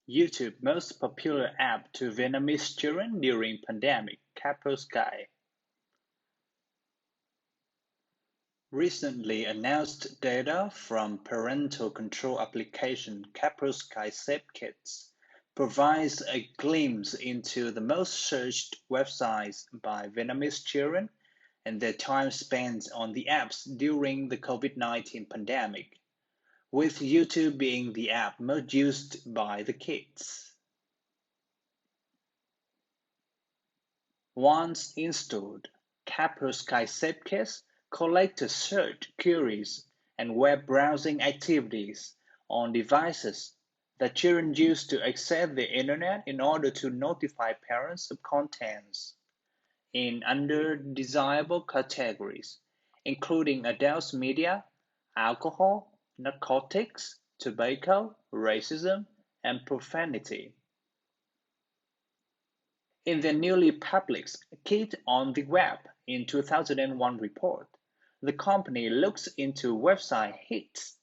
YouTube most popular app to Vietnamese children during pandemic, Kaspersky. Recently announced data from parental control application Kaspersky Safe Kids provides a glimpse into the most searched websites by Vietnamese children and their time spent on the apps during the COVID-19 pandemic, with YouTube being the app most used by the kids. Once installed, Kaspersky Sapkes collects search queries and web browsing activities on devices that children use to access the internet in order to notify parents of contents in undesirable categories, including adult media, alcohol, narcotics, tobacco, racism, and profanity. In their newly published "Kids on the Web" in 2001 report, the company looks into website hits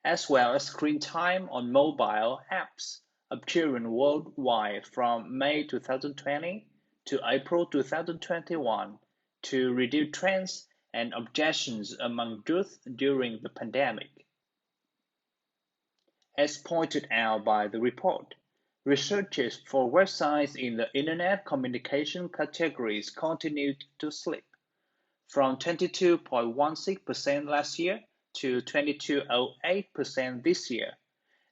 as well as screen time on mobile apps of children worldwide from May 2020 to April 2021 to reduce trends and objections among youth during the pandemic. As pointed out by the report, researchers for websites in the Internet communication categories continued to slip, from 22.16% last year to 22.08% this year,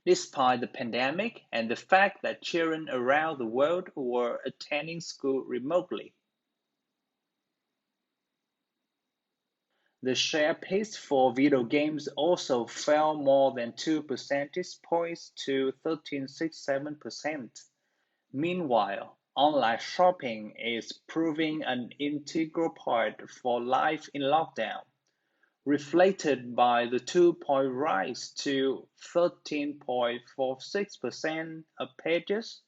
despite the pandemic and the fact that children around the world were attending school remotely. The share pace for video games also fell more than 2 percentage points to 13.67%. Meanwhile, online shopping is proving an integral part for life in lockdown, reflected by the 2-point rise to 13.46% of pages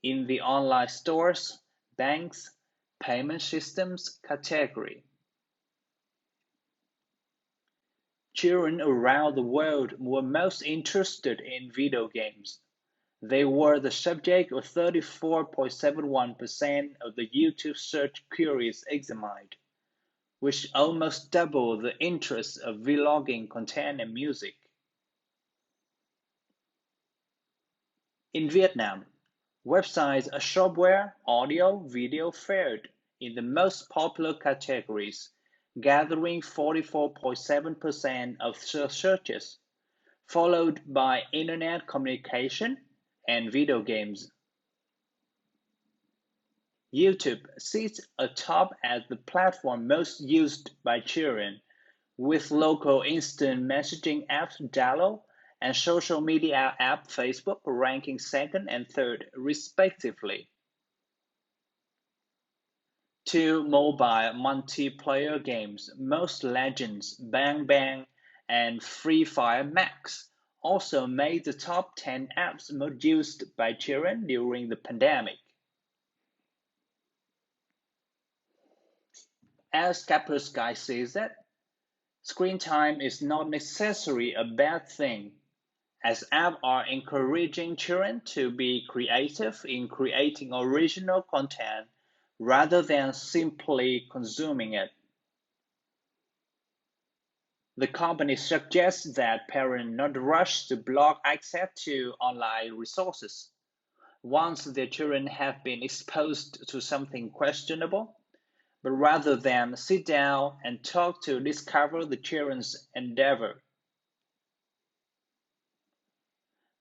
in the online stores, banks, payment systems category. Children around the world were most interested in video games. They were the subject of 34.71% of the YouTube search queries examined, which almost doubled the interest of vlogging content and music. In Vietnam, websites of software, audio, video fared in the most popular categories, gathering 44.7% of searches, followed by internet communication and video games. YouTube sits atop as the platform most used by children, with local instant messaging apps Zalo and social media app Facebook ranking second and third, respectively. Two mobile multiplayer games, Most Legends, Bang Bang, and Free Fire Max, also made the top 10 apps most used by children during the pandemic. As Kaspersky says it, screen time is not necessarily a bad thing, as apps are encouraging children to be creative in creating original content rather than simply consuming it. The company suggests that parents not rush to block access to online resources once their children have been exposed to something questionable, but rather than sit down and talk to discover the children's endeavor.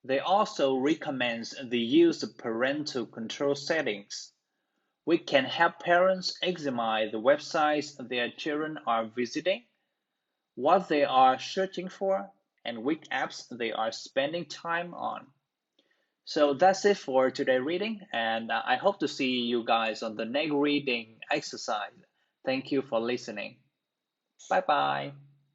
They also recommend the use of parental control settings, which can help parents examine the websites their children are visiting, what they are searching for, and which apps they are spending time on. So that's it for today's reading, and I hope to see you guys on the next reading exercise. Thank you for listening. Bye bye.